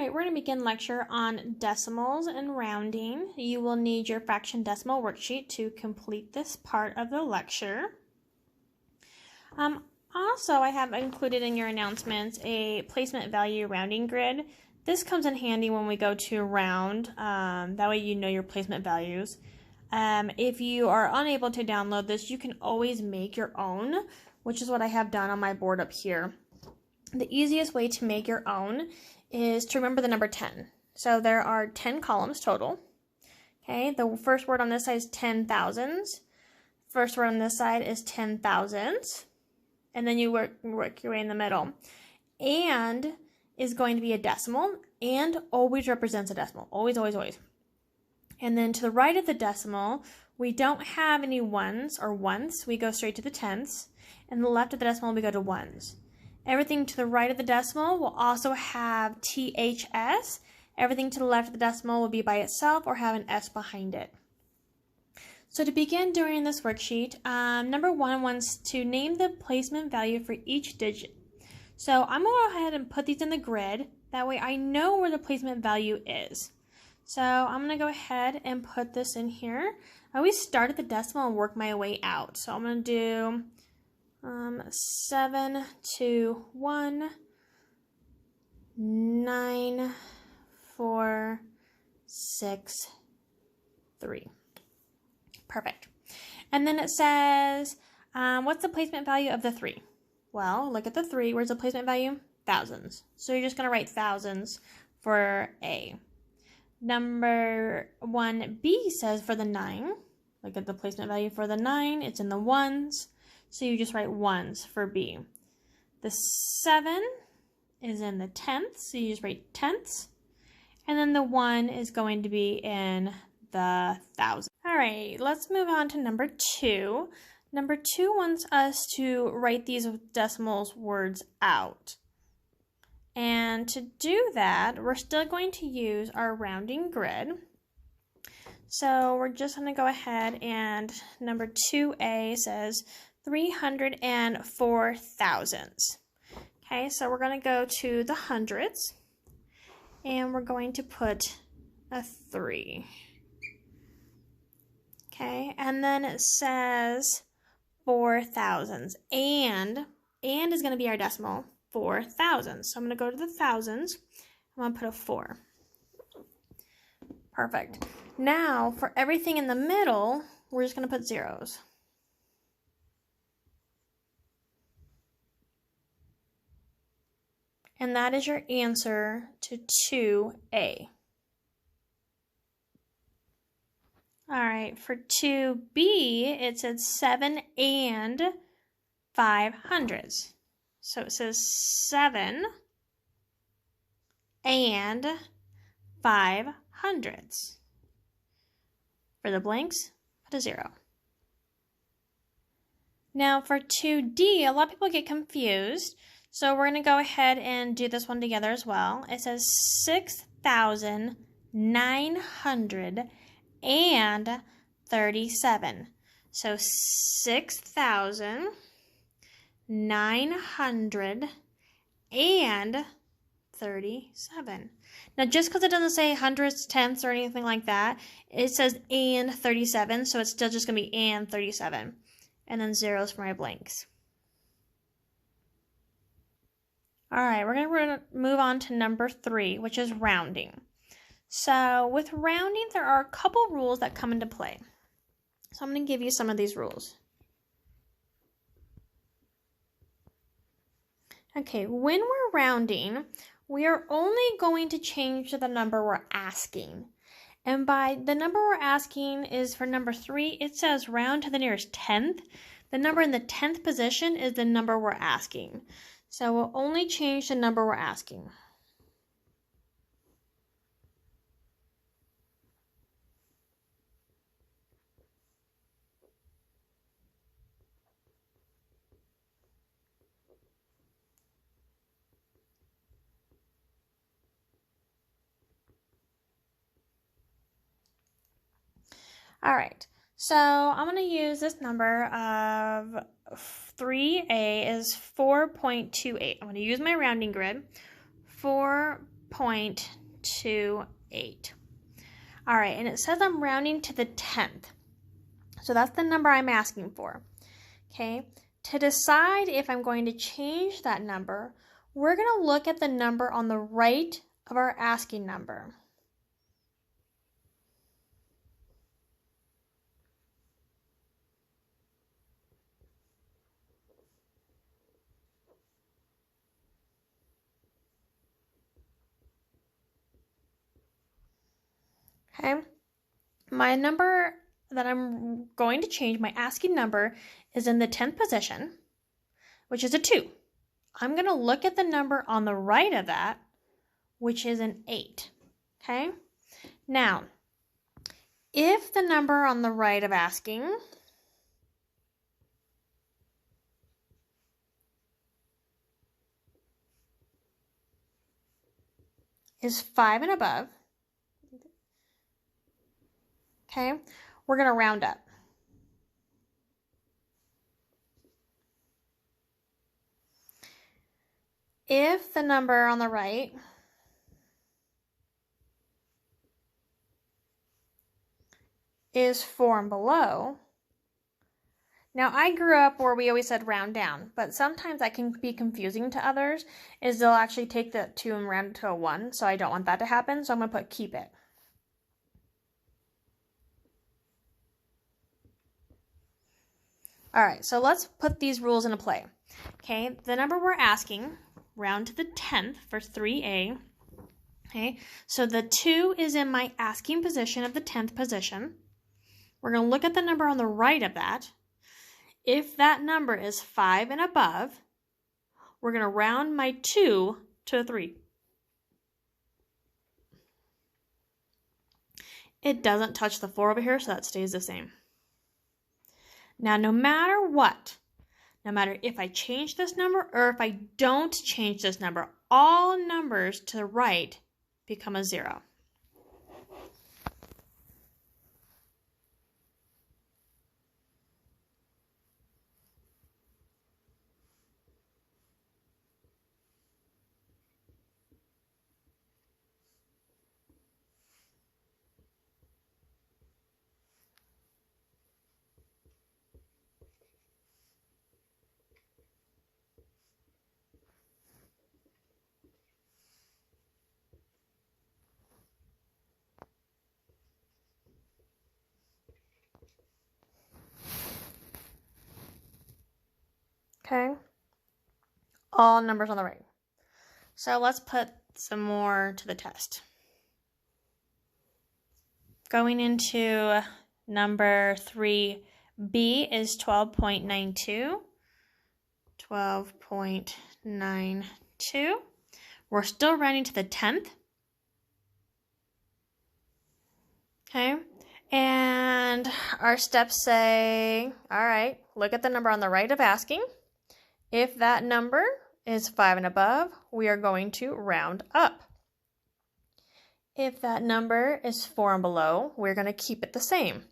right, we're going to begin lecture on decimals and rounding. You will need your fraction decimal worksheet to complete this part of the lecture. Also, I have included in your announcements a placement value rounding grid. This comes in handy when we go to round. That way you know your placement values. If you are unable to download this, you can always make your own, which is what I have done on my board up here. The easiest way to make your own is to remember the number 10. So there are 10 columns total. Okay, the first word on this side is 10,000s. First word on this side is 10,000s. And then you work your way in the middle. And is going to be a decimal, and always represents a decimal. Always, always, always. And then to the right of the decimal, we don't have any ones or oneths. We go straight to the tenths. And the left of the decimal, we go to ones. Everything to the right of the decimal will also have THS. Everything to the left of the decimal will be by itself or have an S behind it. So to begin doing this worksheet, number 1 wants to name the placement value for each digit. So I'm going to go ahead and put these in the grid. That way I know where the placement value is. So I'm going to go ahead and put this in here. I always start at the decimal and work my way out. So I'm going to do 7, 2, 1, 9, 4, 6, 3. Perfect. And then it says, what's the placement value of the 3? Well, look at the 3. Where's the placement value? Thousands. So you're just going to write thousands for A. Number 1B says for the 9. Look at the placement value for the 9. It's in the ones. So you just write ones for B. The 7 is in the tenths. So you just write tenths. And then the 1 is going to be in the thousands. All right, let's move on to number 2. Number 2 wants us to write these decimals words out. And to do that, we're still going to use our rounding grid. So we're just going to go ahead and number 2A says 304 thousandths. Okay, so we're going to go to the hundreds and we're going to put a 3. Okay, and then it says 4 thousandths, and is going to be our decimal, 4 thousandths. So I'm going to go to the thousands, I'm going to put a 4. Perfect. Now, for everything in the middle, we're just going to put zeros. And that is your answer to 2A. All right, for 2B, it said 7 and 5 hundredths. So it says 7 and 5 hundredths. For the blanks, put a 0. Now for 2D, a lot of people get confused. So we're going to go ahead and do this one together as well. It says 6,937. So 6,937. Now just because it doesn't say hundredths, tenths, or anything like that, it says and 37, so it's still just going to be and 37. And then zeros for my blanks. All right, we're going to move on to number 3, which is rounding. So with rounding, there are a couple rules that come into play. So I'm going to give you some of these rules. Okay, when we're rounding, we are only going to change to the number we're asking. And by the number we're asking is for number 3, it says round to the nearest tenth. The number in the 10th position is the number we're asking. So we'll only change the number we're asking. All right, so I'm going to use this number of 3A is 4.28. I'm going to use my rounding grid. 4 0.28. All right, and it says I'm rounding to the 10th. So that's the number I'm asking for. Okay, to decide if I'm going to change that number, we're going to look at the number on the right of our asking number. Okay, my number that I'm going to change, my asking number, is in the 10th position, which is a 2. I'm going to look at the number on the right of that, which is an 8. Okay, now, if the number on the right of asking is 5 and above, okay, we're going to round up. If the number on the right is 4 and below, now I grew up where we always said round down, but sometimes that can be confusing to others, is they'll actually take the 2 and round it to a 1, so I don't want that to happen, so I'm going to put keep it. All right, so let's put these rules into play. Okay, the number we're asking, round to the 10th for 3A. Okay, so the 2 is in my asking position of the 10th position. We're going to look at the number on the right of that. If that number is 5 and above, we're going to round my 2 to a 3. It doesn't touch the 4 over here, so that stays the same. Now, no matter what, no matter if I change this number or if I don't change this number, all numbers to the right become a 0. Okay, all numbers on the right. So let's put some more to the test. Going into number 3B is 12.92. 12.92. We're still rounding to the 10th. Okay, and our steps say, all right, look at the number on the right of asking. If that number is 5 and above, we are going to round up. If that number is 4 and below, we're going to keep it the same.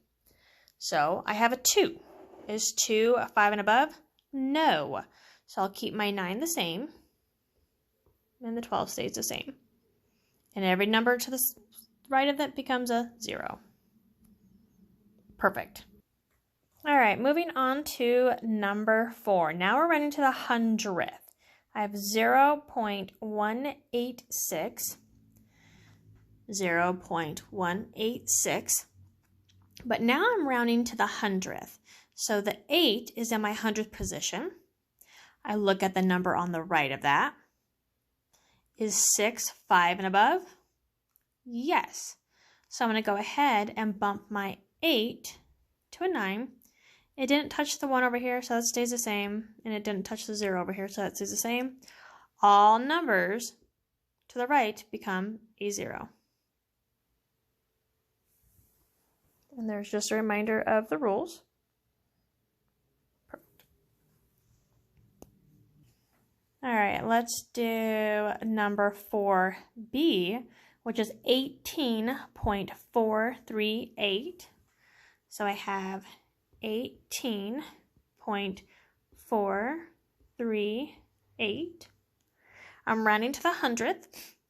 So I have a 2. Is 2 a 5 and above? No. So I'll keep my 9 the same, and the 12 stays the same. And every number to the right of that becomes a 0. Perfect. All right, moving on to number 4. Now we're running to the 100th. I have 0.186, 0.186, but now I'm rounding to the 100th. So the 8 is in my 100th position. I look at the number on the right of that. Is 6 5 and above? Yes. So I'm going to go ahead and bump my 8 to a 9. It didn't touch the 1 over here, so that stays the same. And it didn't touch the 0 over here, so that stays the same. All numbers to the right become a 0. And there's just a reminder of the rules. Perfect. All right, let's do number 4B, which is 18.438. So I have 18.438. I'm rounding to the 100th,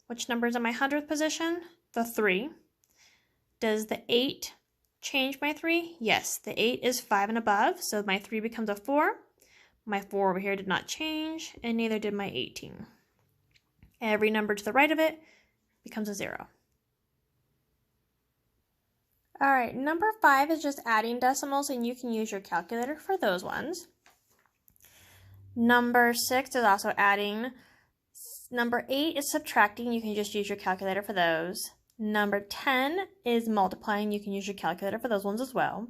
Which number is in my 100th position? The 3. Does the 8 change my 3? Yes, the 8 is 5 and above, so my 3 becomes a 4. My 4 over here did not change, and neither did my 18. Every number to the right of it becomes a 0. All right, number 5 is just adding decimals, and you can use your calculator for those ones. Number 6 is also adding. Number 8 is subtracting. You can just use your calculator for those. Number 10 is multiplying. You can use your calculator for those ones as well.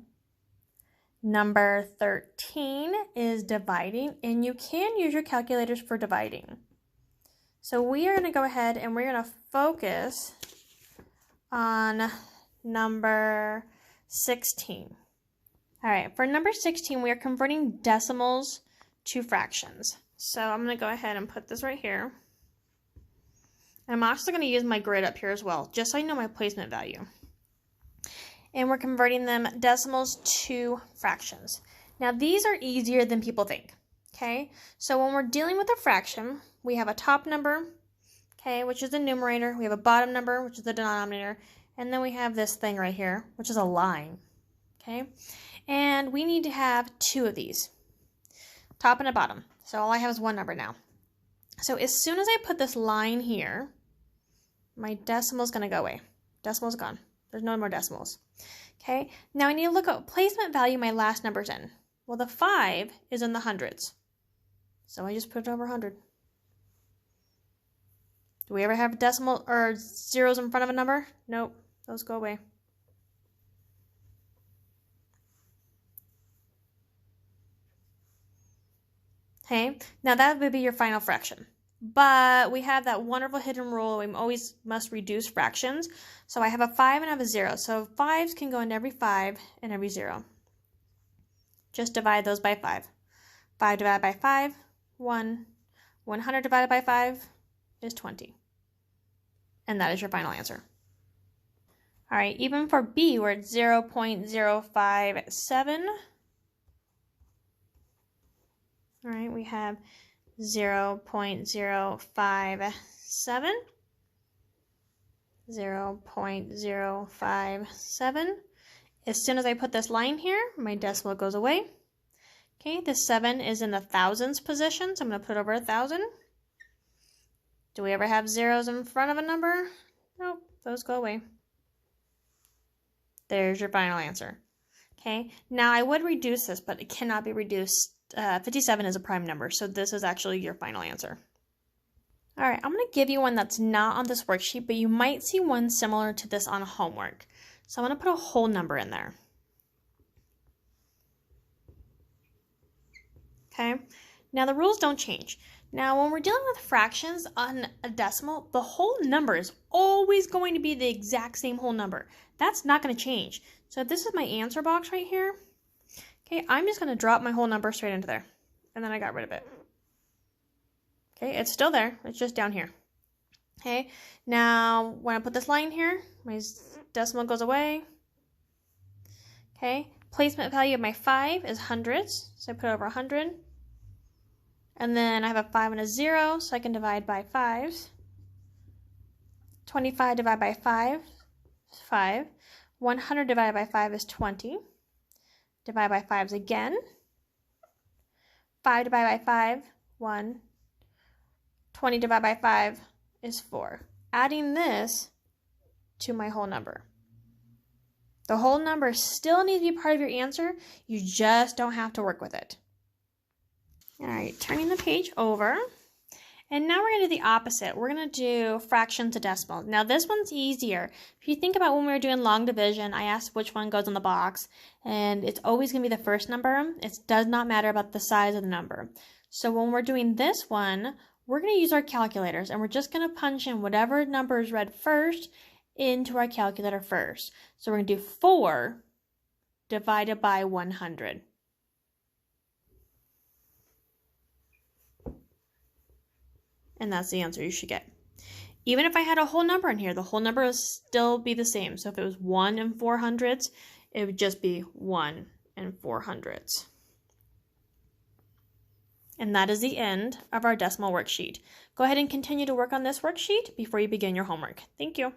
Number 13 is dividing, and you can use your calculators for dividing. So we are going to go ahead and we're going to focus on number 16. All right, for number 16, we are converting decimals to fractions. So I'm going to go ahead and put this right here. And I'm also going to use my grid up here as well, just so I know my placement value. And we're converting them decimals to fractions. Now these are easier than people think, okay? So when we're dealing with a fraction, we have a top number, okay, which is the numerator. We have a bottom number, which is the denominator. And then we have this thing right here, which is a line, okay? And we need to have 2 of these, top and a bottom. So all I have is one number now. So as soon as I put this line here, my decimal is going to go away. Decimal's gone. There's no more decimals. Okay, now I need to look at what placement value my last number's in. Well, the 5 is in the hundreds. So I just put it over 100. Do we ever have decimal or zeros in front of a number? Nope, those go away. Okay, now that would be your final fraction. But we have that wonderful hidden rule, we always must reduce fractions. So I have a 5 and I have a 0. So 5s can go into every 5 and every 0. Just divide those by 5. 5 divided by 5, 1. 100 divided by 5 is 20. And that is your final answer. All right, even for B, we're at 0.057. All right, we have 0.057, 0.057. As soon as I put this line here, my decimal goes away. Okay, the 7 is in the thousands position, so I'm going to put it over 1,000. Do we ever have zeros in front of a number? Nope, those go away. There's your final answer. Okay, now I would reduce this, but it cannot be reduced. 57 is a prime number, so this is actually your final answer. All right, I'm going to give you one that's not on this worksheet, but you might see one similar to this on homework. So I'm going to put a whole number in there. Okay, now the rules don't change. Now when we're dealing with fractions on a decimal, the whole number is always going to be the exact same whole number. That's not going to change. So if this is my answer box right here, okay, I'm just going to drop my whole number straight into there. And then I got rid of it. Okay, it's still there. It's just down here. Okay, now when I put this line here, my decimal goes away. Okay, placement value of my 5 is hundreds. So I put over 100. And then I have a 5 and a 0, so I can divide by 5s. 25 divided by 5 is 5. 100 divided by 5 is 20. Divide by 5s again. 5 divided by 5, 1. 20 divided by 5 is 4. Adding this to my whole number. The whole number still needs to be part of your answer. You just don't have to work with it. All right, turning the page over. And now we're going to do the opposite. We're going to do fraction to decimal. Now this one's easier. If you think about when we were doing long division, I asked which one goes in the box, and it's always going to be the first number. It does not matter about the size of the number. So when we're doing this one, we're going to use our calculators, and we're just going to punch in whatever number is read first into our calculator first. So we're going to do 4 divided by 100. And that's the answer you should get. Even if I had a whole number in here, the whole number would still be the same. So if it was 1 and 400ths, it would just be 1 and 400ths. And that is the end of our decimal worksheet. Go ahead and continue to work on this worksheet before you begin your homework. Thank you.